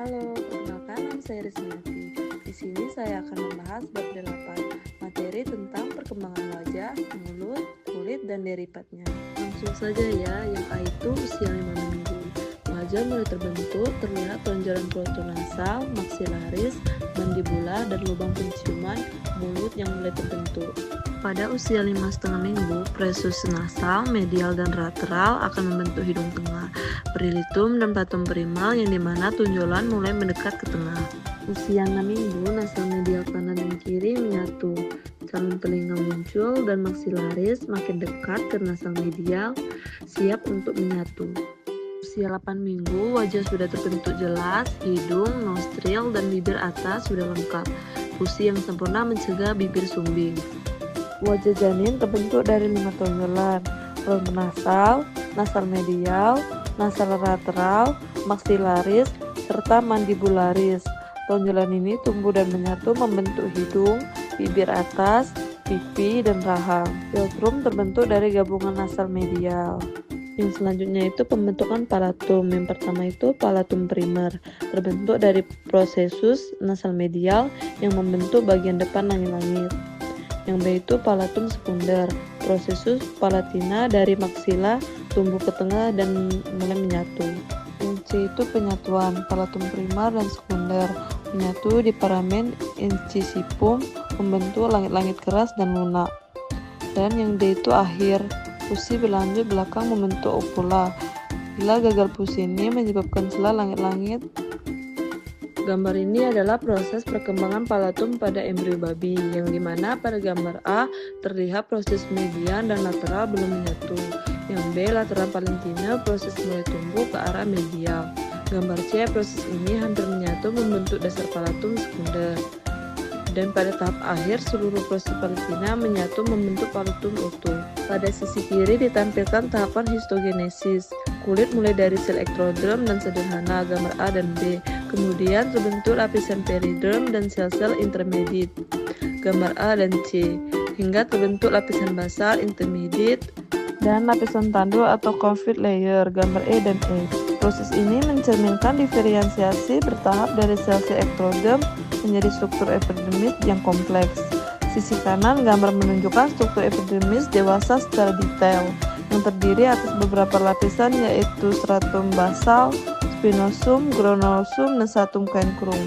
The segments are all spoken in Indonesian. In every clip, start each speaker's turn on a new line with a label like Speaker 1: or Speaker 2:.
Speaker 1: Halo, perkenalkan nama saya Rismati. Di sini saya akan membahas bab 8 materi tentang perkembangan wajah, mulut, kulit, dan deripatnya. Langsung saja ya, yang A itu usia 5 minggu. Wajah mulai terbentuk, terlihat tonjolan protonasal, maksilaris, mandibula, dan lubang penciuman mulut yang mulai terbentuk. Pada usia 5,5 minggu, presus nasal, medial, dan lateral akan membentuk hidung tengah, berilitum, dan patum primal yang dimana tunjolan mulai mendekat ke tengah. Usia 6 minggu, nasal medial kanan dan kiri menyatu, calon telinga muncul, dan maksilaris makin dekat ke nasal medial, siap untuk menyatu. Usia 8 minggu, wajah sudah terbentuk jelas, hidung, nostril, dan bibir atas sudah lengkap. Fusi yang sempurna mencegah bibir sumbing. Wajah janin terbentuk dari 5 tonjolan, rongga nasal, nasal medial, nasal lateral, maksilaris, serta mandibularis. Tonjolan ini tumbuh dan menyatu membentuk hidung, bibir atas, pipi, dan rahang. Filtrum terbentuk dari gabungan nasal medial. Yang selanjutnya itu pembentukan palatum. Yang pertama itu palatum primer, terbentuk dari prosesus nasal medial yang membentuk bagian depan langit-langit. Yang B itu palatum sekunder, prosesus palatina dari maksila tumbuh ke tengah dan mulai menyatu. Yang C itu penyatuan, palatum primer dan sekunder, menyatu di paramen incisipum, membentuk langit-langit keras dan lunak. Dan yang D itu akhir, fusi berlanjut belakang membentuk opula. Bila gagal fusi ini menyebabkan celah langit-langit. Gambar ini adalah proses perkembangan palatum pada embrio babi, yang dimana pada gambar A terlihat proses median dan lateral belum menyatu. Yang B, lateral palentina proses mulai tumbuh ke arah medial. Gambar C, proses ini hampir menyatu membentuk dasar palatum sekunder. Dan pada tahap akhir, seluruh proses palentina menyatu membentuk palatum utuh. Pada sisi kiri ditampilkan tahapan histogenesis. Kulit mulai dari sel ektoderm dan sederhana, gambar A dan B. Kemudian terbentuk lapisan periderm dan sel-sel intermediate, gambar A dan C, hingga terbentuk lapisan basal intermediate dan lapisan tanduk atau confit layer, gambar E dan E. Proses ini mencerminkan diferensiasi bertahap dari sel-sel ektoderm menjadi struktur epidermis yang kompleks. Sisi kanan gambar menunjukkan struktur epidermis dewasa secara detail, yang terdiri atas beberapa lapisan yaitu stratum basal, spinosum, granulosom, dan stratum cancrum.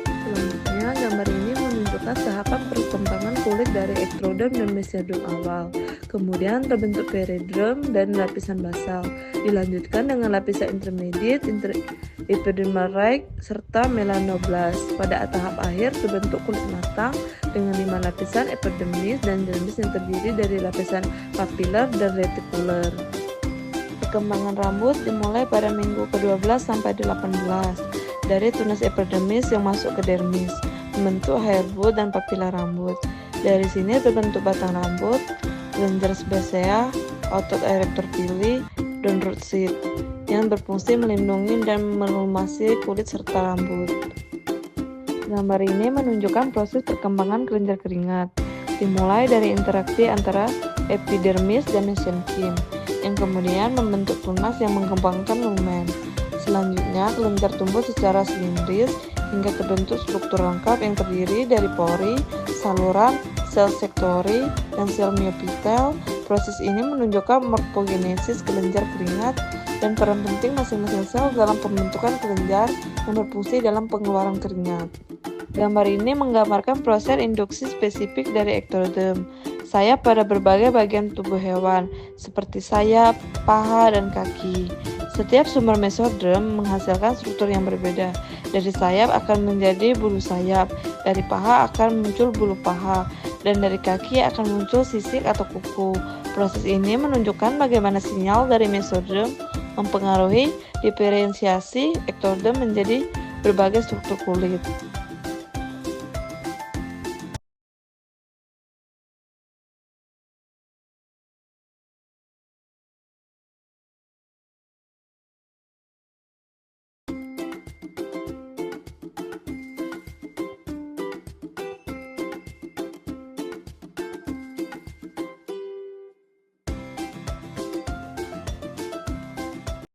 Speaker 1: Selanjutnya, gambar ini menunjukkan tahapan perkembangan kulit dari ektoderm dan mesoderm awal. Kemudian terbentuk periderm dan lapisan basal. Dilanjutkan dengan lapisan intermediate, epidermal rag, serta melanoblast. Pada tahap akhir terbentuk kulit matang dengan 5 lapisan epidermis dan dermis yang terdiri dari lapisan papilar dan retikuler. Perkembangan rambut dimulai pada minggu ke-12 sampai 18 dari tunas epidermis yang masuk ke dermis, membentuk hairbud dan papila rambut. Dari sini terbentuk batang rambut, kelenjar sebasea, otot erector pili, dan root seed yang berfungsi melindungi dan melumasi kulit serta rambut. Gambar ini menunjukkan proses perkembangan kelenjar keringat, dimulai dari interaksi antara epidermis dan mesenkim, yang kemudian membentuk tunas yang mengembangkan lumen. Selanjutnya, kelenjar tumbuh secara silindris hingga terbentuk struktur lengkap yang terdiri dari pori, saluran, sel sektori, dan sel miopitel. Proses ini menunjukkan morfogenesis kelenjar keringat dan peran penting masing-masing sel dalam pembentukan kelenjar yang berfungsi dalam pengeluaran keringat. Gambar ini menggambarkan proses induksi spesifik dari ektoderm, sayap pada berbagai bagian tubuh hewan, seperti sayap, paha, dan kaki. Setiap sumber mesoderm menghasilkan struktur yang berbeda. Dari sayap akan menjadi bulu sayap, dari paha akan muncul bulu paha, dan dari kaki akan muncul sisik atau kuku. Proses ini menunjukkan bagaimana sinyal dari mesoderm mempengaruhi diferensiasi ektoderm menjadi berbagai struktur kulit.